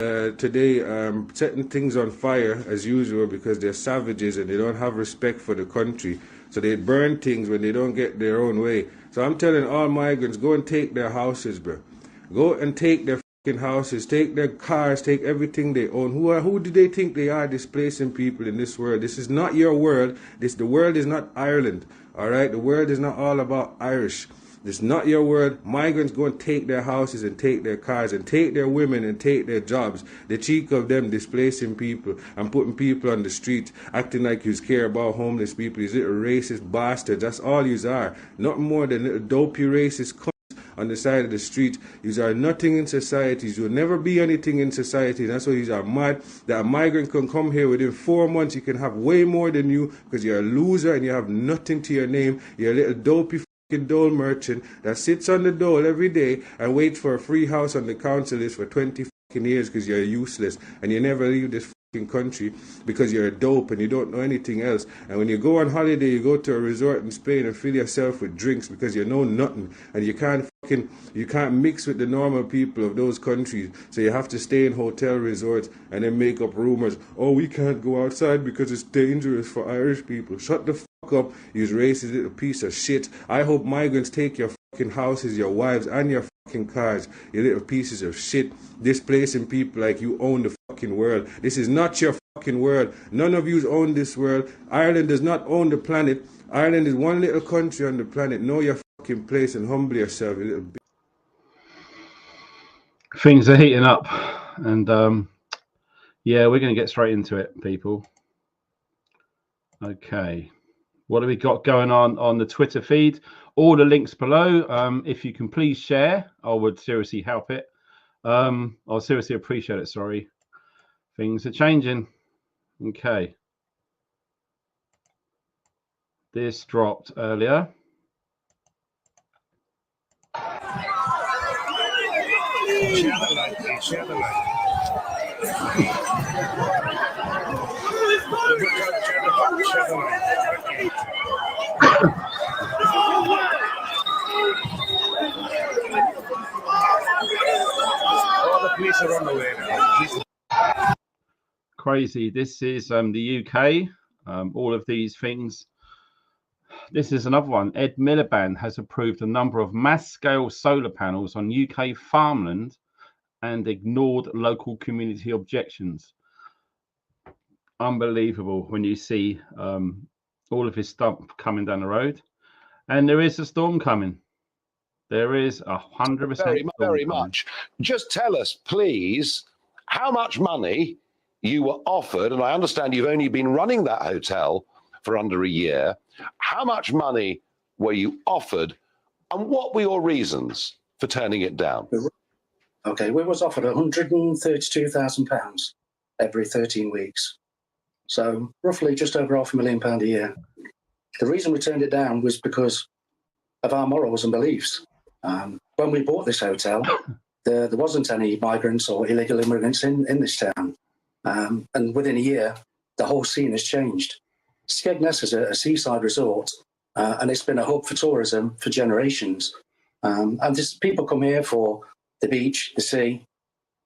today setting things on fire as usual because they're savages and they don't have respect for the country. So they burn things when they don't get their own way. So I'm telling all migrants, go and take their houses, bro. Go and take their fucking houses, take their cars, take everything they own. Who do they think they are displacing people in this world? This is not your world. The world is not Ireland. Alright? The world is not all about Irish. This is not your world. Migrants go and take their houses and take their cars and take their women and take their jobs. The cheek of them displacing people and putting people on the street, acting like you care about homeless people. These little racist bastards. That's all you are. Nothing more than little dopey racist cunts on the side of the street. You are nothing in society. You will never be anything in society. That's why you are mad that a migrant can come here within 4 months. You can have way more than you because you're a loser and you have nothing to your name. You're a little dopey dole merchant that sits on the dole every day and waits for a free house on the council list for 20 years because you're useless and you never leave this country because you're a dope and you don't know anything else. And when you go on holiday, you go to a resort in Spain and fill yourself with drinks because you know nothing and you can't mix with the normal people of those countries. So you have to stay in hotel resorts and then make up rumors. Oh, we can't go outside because it's dangerous for Irish people. Shut the fuck up, you racist little piece of shit. I hope migrants take your fucking houses, your wives, and your fucking cars, you little pieces of shit, displacing people like you own the fucking world. This is not your fucking world. None of you own this world. Ireland does not own the planet. Ireland is one little country on the planet. Know your fucking place and humble yourself, you little bitch. Things are heating up, and yeah, we're going to get straight into it, people. Okay, what do we got going on the Twitter feed? All the links below. If you can please share, I would seriously help it. I'll seriously appreciate it. Sorry, things are changing. Okay, this dropped earlier. Police are on the way now. Crazy. This is the UK. All of these things. This is another one. Ed Miliband has approved a number of mass-scale solar panels on UK farmland and ignored local community objections. Unbelievable when you see all of his stuff coming down the road. And there is a storm coming. There is 100%. Very much. Just tell us, please, how much money you were offered, and I understand you've only been running that hotel for under a year. How much money were you offered, and what were your reasons for turning it down? Okay, we was offered £132,000 every 13 weeks. So roughly just over £500,000 a year. The reason we turned it down was because of our morals and beliefs. When we bought this hotel, there wasn't any migrants or illegal immigrants in this town. And within a year, the whole scene has changed. Skegness is a seaside resort, and it's been a hub for tourism for generations. And people come here for the beach, the sea,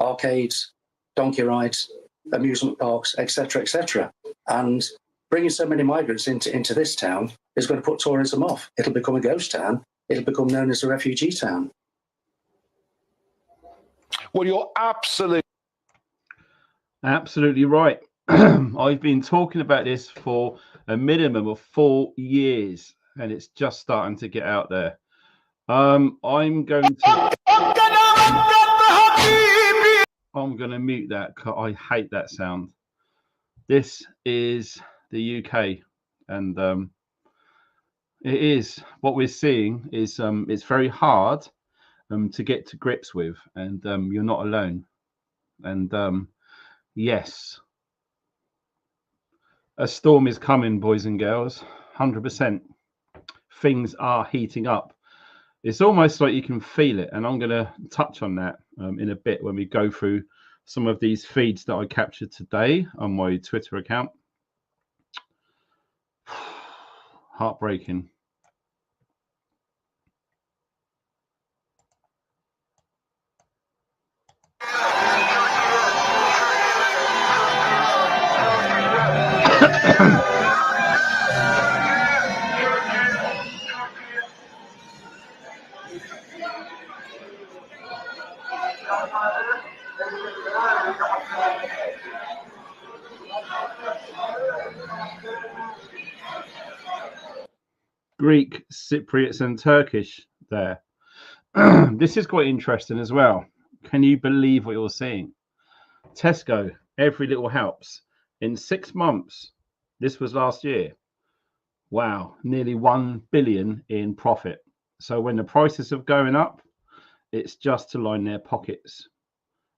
arcades, donkey rides, amusement parks, etc., etc. And bringing so many migrants into this town is going to put tourism off. It'll become a ghost town. It'll become known as a refugee town. Well, you're absolutely right. I've been talking about this for a minimum of 4 years, and it's just starting to get out there. I'm going to mute that. I hate that sound. This is the UK, and it is what we're seeing is it's very hard to get to grips with, and you're not alone. And yes, a storm is coming, boys and girls. 100%. Things are heating up. It's almost like you can feel it, and I'm going to touch on that in a bit when we go through some of these feeds that I captured today on my Twitter account. Heartbreaking. Greek, Cypriots, and Turkish there. This is quite interesting as well. Can you believe what you're seeing? Tesco, every little helps. In 6 months, this was last year. Wow, nearly 1 billion in profit. So when the prices are going up, it's just to line their pockets.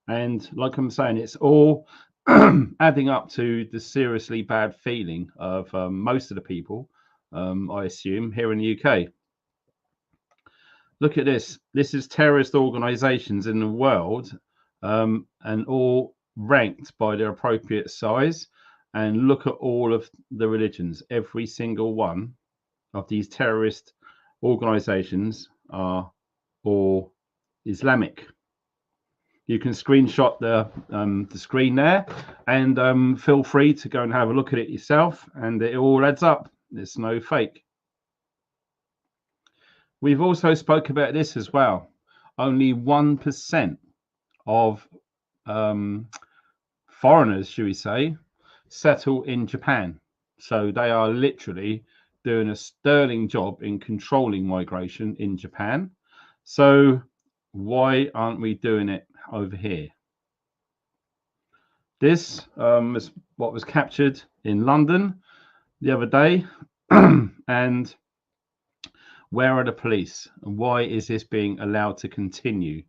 And like I'm saying, it's all adding up to the seriously bad feeling of most of the people, I assume, here in the UK. Look at this. This is terrorist organizations in the world, and all ranked by their appropriate size. And look at all of the religions. Every single one of these terrorist organizations are all Islamic. You can screenshot the screen there, and feel free to go and have a look at it yourself, and it all adds up. There's no fake. We've also spoke about this as well. Only 1% of foreigners, should we say, settle in Japan. So they are literally doing a sterling job in controlling migration in Japan. So why aren't we doing it over here? This is what was captured in London the other day. And where are the police? And why is this being allowed to continue?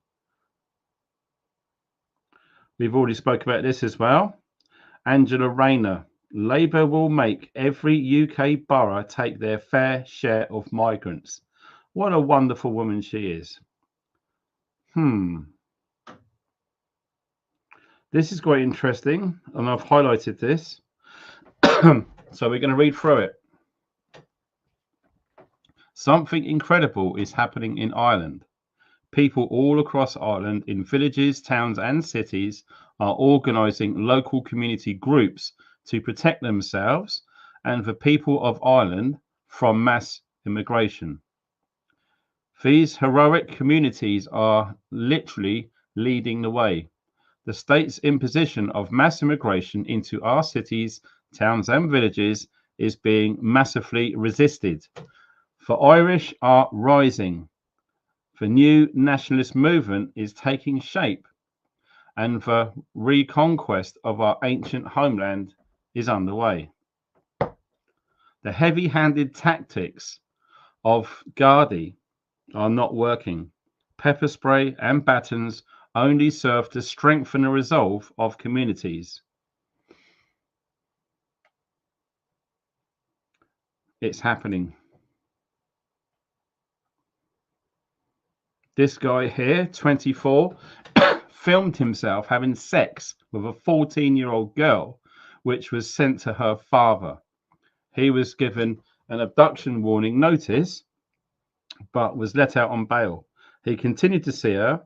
We've already spoke about this as well. Angela Rayner, Labour will make every UK borough take their fair share of migrants. What a wonderful woman she is. This is quite interesting, and I've highlighted this. So we're going to read through it. Something incredible is happening in Ireland. People all across Ireland in villages, towns and cities are organising local community groups to protect themselves and the people of Ireland from mass immigration. These heroic communities are literally leading the way. The state's imposition of mass immigration into our cities, towns and villages is being massively resisted. The Irish are rising. The new nationalist movement is taking shape, and the reconquest of our ancient homeland is underway. The heavy-handed tactics of Gardaí are not working. Pepper spray and batons only serve to strengthen the resolve of communities. It's happening. This guy here, 24, filmed himself having sex with a 14-year-old girl, which was sent to her father. He was given an abduction warning notice, but was let out on bail. He continued to see her.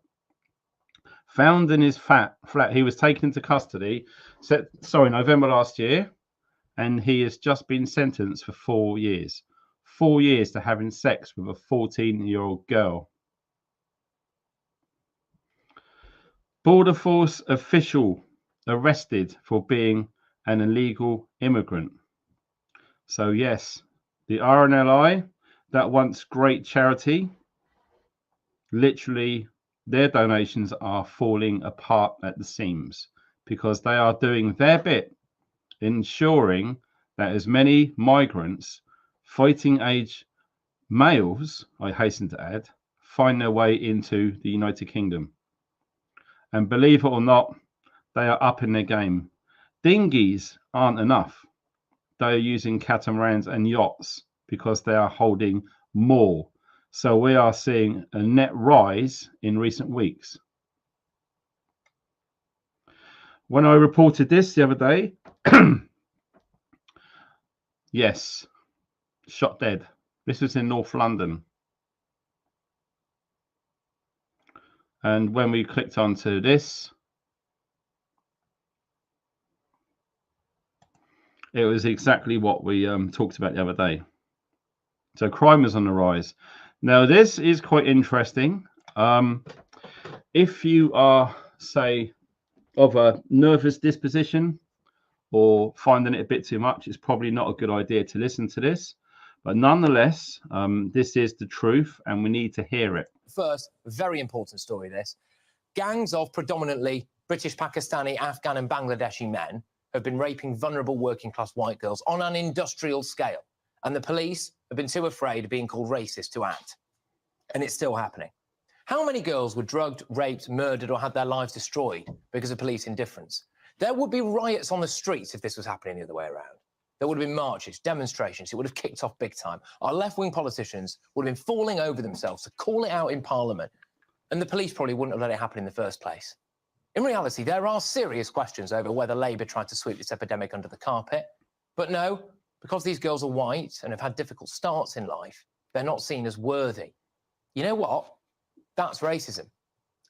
Found in his flat, he was taken into custody, November last year, and he has just been sentenced for 4 years. 4 years to having sex with a 14-year-old girl. Border Force official arrested for being an illegal immigrant. So yes, the RNLI, that once great charity, literally their donations are falling apart at the seams because they are doing their bit, ensuring that as many migrants, fighting age males, I hasten to add, find their way into the United Kingdom. And believe it or not, they are up in their game. Dinghies aren't enough. They are using catamarans and yachts because they are holding more. So we are seeing a net rise in recent weeks. When I reported this the other day, yes, shot dead. This was in North London. And when we clicked onto this, It was exactly what we talked about the other day. So crime is on the rise. Now, this is quite interesting. If you are, say, of a nervous disposition or finding it a bit too much, it's probably not a good idea to listen to this. But nonetheless, this is the truth and we need to hear it. First, very important story this. Gangs of predominantly British, Pakistani, Afghan and Bangladeshi men have been raping vulnerable working class white girls on an industrial scale. And the police have been too afraid of being called racist to act. And it's still happening. How many girls were drugged, raped, murdered or had their lives destroyed because of police indifference? There would be riots on the streets if this was happening the other way around. There would have been marches, demonstrations. It would have kicked off big time. Our left-wing politicians would have been falling over themselves to call it out in Parliament. And the police probably wouldn't have let it happen in the first place. In reality, there are serious questions over whether Labour tried to sweep this epidemic under the carpet. But no, because these girls are white and have had difficult starts in life, they're not seen as worthy. You know what? That's racism.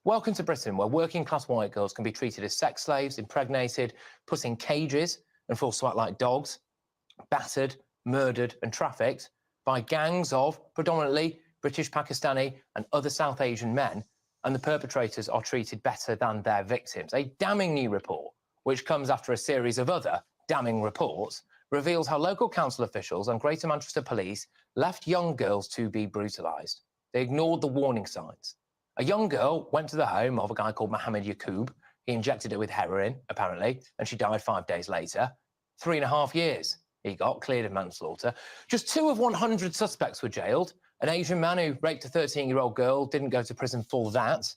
Welcome to Britain, where working-class white girls can be treated as sex slaves, impregnated, put in cages and forced to act like dogs, battered, murdered and trafficked by gangs of predominantly British, Pakistani and other South Asian men, and the perpetrators are treated better than their victims. A damning new report, which comes after a series of other damning reports, reveals how local council officials and Greater Manchester Police left young girls to be brutalised. They ignored the warning signs. A young girl went to the home of a guy called Mohammed Yaqub. He injected her with heroin, apparently, and she died 5 days later. 3.5 years he got, cleared of manslaughter. Just 2 of 100 suspects were jailed. An Asian man who raped a 13-year-old girl didn't go to prison for that.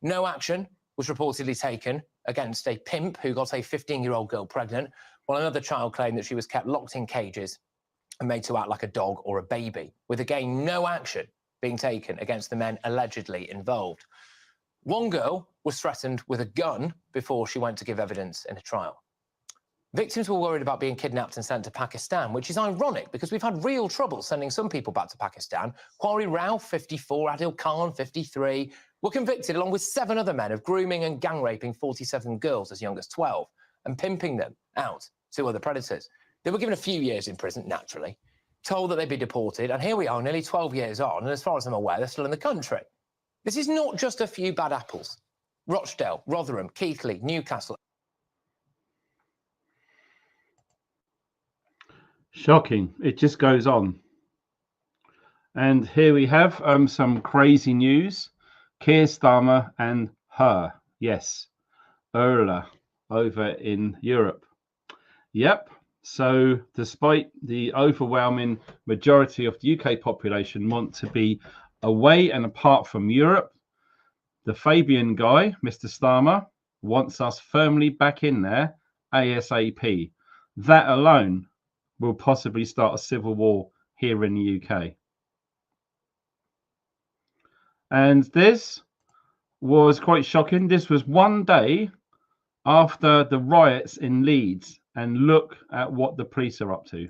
No action was reportedly taken against a pimp who got a 15-year-old girl pregnant, while another child claimed that she was kept locked in cages and made to act like a dog or a baby, with again no action being taken against the men allegedly involved. One girl was threatened with a gun before she went to give evidence in a trial. Victims were worried about being kidnapped and sent to Pakistan, which is ironic because we've had real trouble sending some people back to Pakistan. Quarry Rao, 54, Adil Khan, 53, were convicted along with 7 other men of grooming and gang raping 47 girls as young as 12 and pimping them out to other predators. They were given a few years in prison, naturally, told that they'd be deported, and here we are nearly 12 years on, and as far as I'm aware, they're still in the country. This is not just a few bad apples. Rochdale, Rotherham, Keighley, Newcastle. Shocking. It just goes on. And here we have some crazy news. Keir Starmer and her, yes, Urla, over in Europe. Yep. So despite the overwhelming majority of the UK population want to be away and apart from Europe, the Fabian guy, Mr. Starmer, wants us firmly back in there ASAP. That alone will possibly start a civil war here in the UK. And this was quite shocking. This was one day after the riots in Leeds, and look at what the police are up to.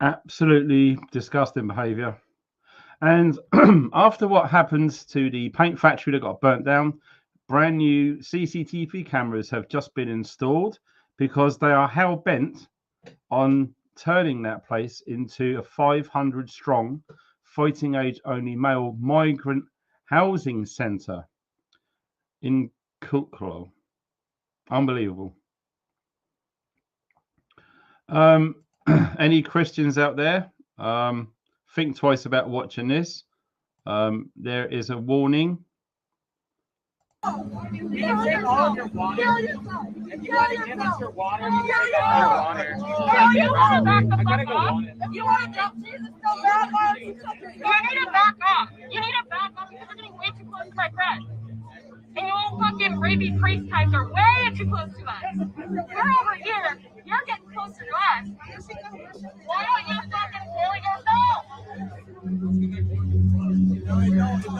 Absolutely disgusting behaviour. And after what happened to the paint factory that got burnt down, brand new CCTV cameras have just been installed because they are hell-bent on turning that place into a 500 strong fighting age only male migrant housing centre in Kulklo. Unbelievable. Any Christians out there? Think twice about watching this. There is a warning. You can drink all of your water. If you want to give us your water, you can drink all your water. You want to back the fuck up? If you want to jump Jesus so bad, why don't you touch your... You need to back up. You need to back up because you're getting way too close to my friend. And your old fucking rapey priest types are way too close to us. We're over here. You're getting closer to us. Why don't you fucking kill yourself?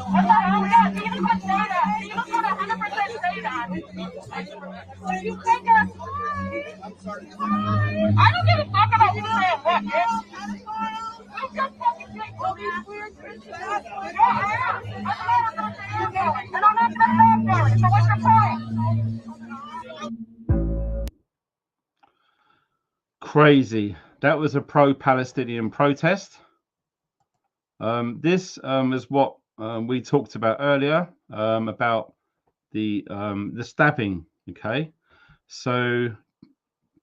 What the hell? Yeah, demons would say that. Demons would 100% say that. You think that's I don't give a fuck about you saying what, bitch. You just fucking think all these weird Christians. Yeah, I am. That's why I'm not saying you're going. And I'm not going to say I'm going. So what's your point? Crazy. That was a pro-Palestinian protest. This is what we talked about earlier about the stabbing. Okay, so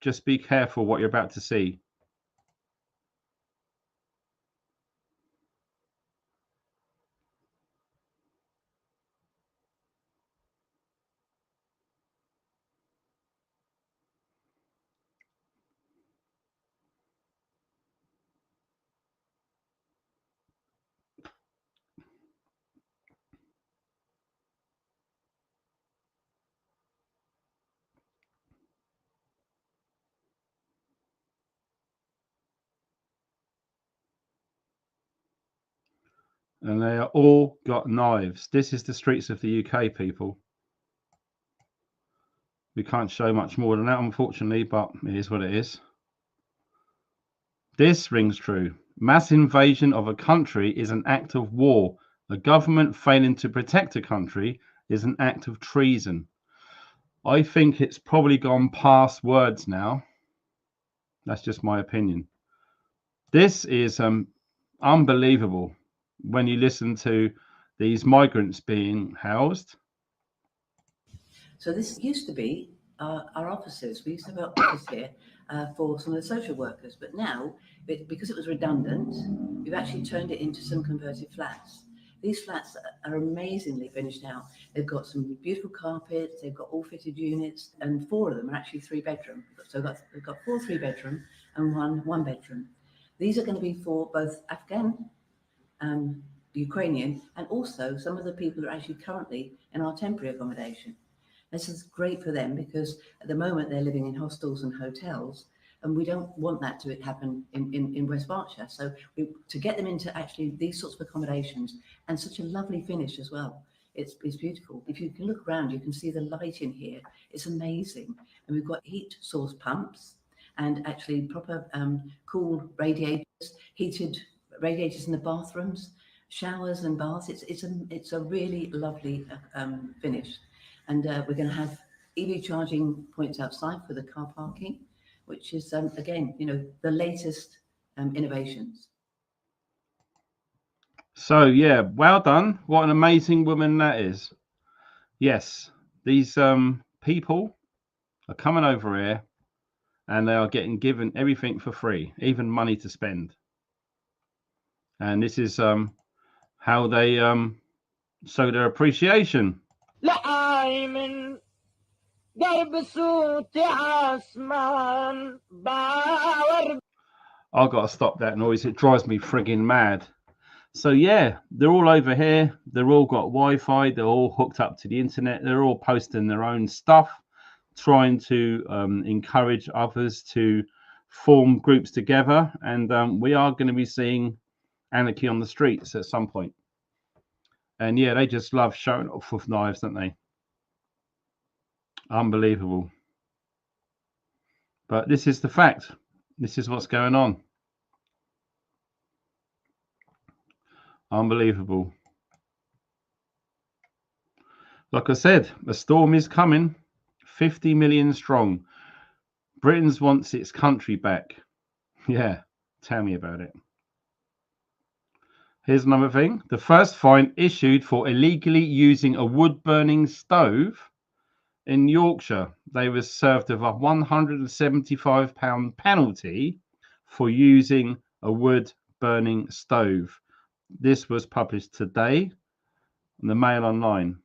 just be careful what you're about to see. And they are all got knives. This is the streets of the UK, people. We can't show much more than that, unfortunately, but it is what it is. This rings true. Mass invasion of a country is an act of war. A government failing to protect a country is an act of treason. I think it's probably gone past words now. That's just my opinion. This is unbelievable when you listen to these migrants being housed. So this used to be our offices. We used to have an office here for some of the social workers, but now, because it was redundant, we've actually turned it into some converted flats. These flats are amazingly finished now. They've got some beautiful carpets, they've got all fitted units, and 4 of them are actually 3-bedroom. So we've got 4 3-bedroom and 1 1-bedroom. These are going to be for both Afghan, Ukrainian, and also some of the people that are actually currently in our temporary accommodation. This is great for them because at the moment they're living in hostels and hotels, and we don't want that to happen in West Berkshire. So to get them into actually these sorts of accommodations, and such a lovely finish as well. It's beautiful. If you can look around, you can see the light in here. It's amazing. And we've got heat source pumps and actually proper cool radiators, heated radiators in the bathrooms, showers and baths. It's a really lovely finish. And we're going to have EV charging points outside for the car parking, which is, again, the latest innovations. So, yeah, well done. What an amazing woman that is. Yes, these people are coming over here and they are getting given everything for free, even money to spend. And this is how they show their appreciation. I've got to stop that noise. It drives me frigging mad. So yeah, they're all over here. They're all got Wi-Fi. They're all hooked up to the internet. They're all posting their own stuff, trying to encourage others to form groups together. And we are going to be seeing anarchy on the streets at some point. And yeah, they just love showing off with knives, don't they? Unbelievable. But this is the fact. This is what's going on. Unbelievable. Like I said, a storm is coming. 50 million strong. Britain wants its country back. Yeah, tell me about it. Here's another thing. The first fine issued for illegally using a wood-burning stove in Yorkshire, they were served with a £175 penalty for using a wood burning stove. This was published today in the Mail Online.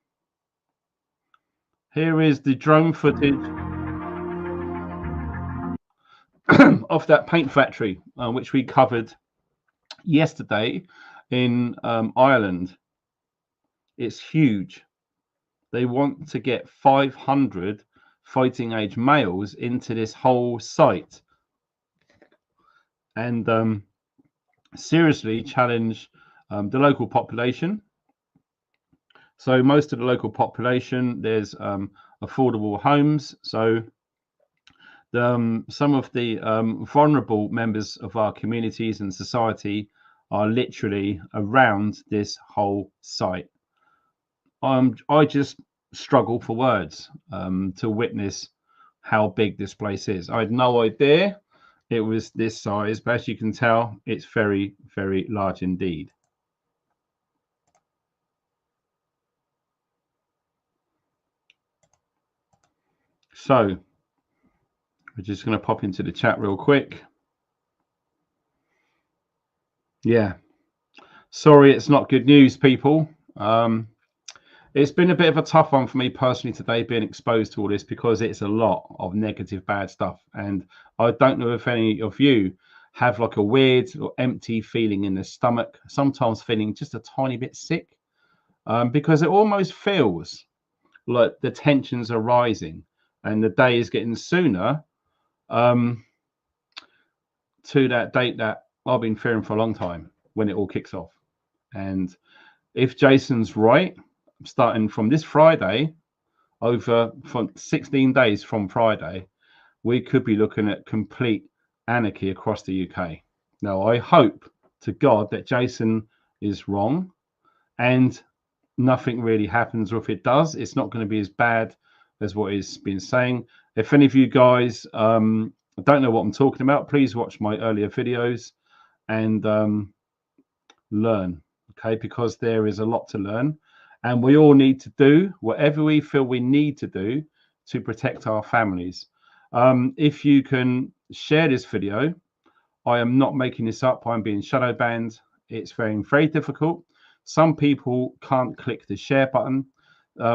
Here is the drone footage of that paint factory, which we covered yesterday in Ireland. It's huge. They want to get 500 fighting age males into this whole site and seriously challenge the local population. So most of the local population, there's affordable homes. So some of the vulnerable members of our communities and society are literally around this whole site. I just struggle for words to witness how big this place is. I had no idea it was this size, but as you can tell, it's very, very large indeed. So we're just going to pop into the chat real quick. Yeah, sorry, it's not good news, people. It's been a bit of a tough one for me personally today, being exposed to all this, because it's a lot of negative, bad stuff. And I don't know if any of you have like a weird or empty feeling in the stomach, sometimes feeling just a tiny bit sick, because it almost feels like the tensions are rising and the day is getting sooner to that date that I've been fearing for a long time, when it all kicks off. And if Jason's right, starting from this Friday, over from 16 days from Friday, we could be looking at complete anarchy across the UK. Now, I hope to God that Jason is wrong and nothing really happens, or if it does, it's not going to be as bad as what he's been saying. If any of you guys don't know what I'm talking about, please watch my earlier videos and learn, okay? Because there is a lot to learn. And we all need to do whatever we feel we need to do to protect our families. If you can share this video, I am not making this up. I'm being shadow banned. It's very, very difficult. Some people can't click the share button.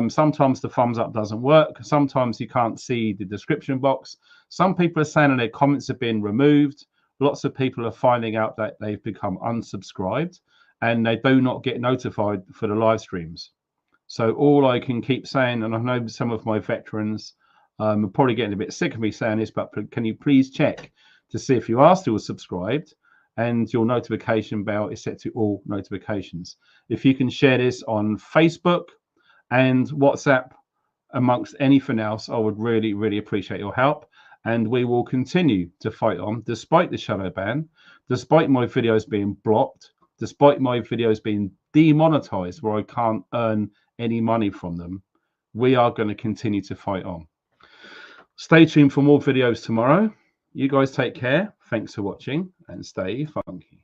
Sometimes the thumbs up doesn't work. Sometimes you can't see the description box. Some people are saying their comments have been removed. Lots of people are finding out that they've become unsubscribed and they do not get notified for the live streams. So all I can keep saying, and I know some of my veterans are probably getting a bit sick of me saying this, but can you please check to see if you are still subscribed and your notification bell is set to all notifications. If you can share this on Facebook and WhatsApp amongst anything else, I would really, really appreciate your help. And we will continue to fight on despite the shadow ban, despite my videos being blocked, despite my videos being demonetized where I can't earn any money from them. We are going to continue to fight on. Stay tuned for more videos tomorrow. You guys take care. Thanks for watching and stay funky.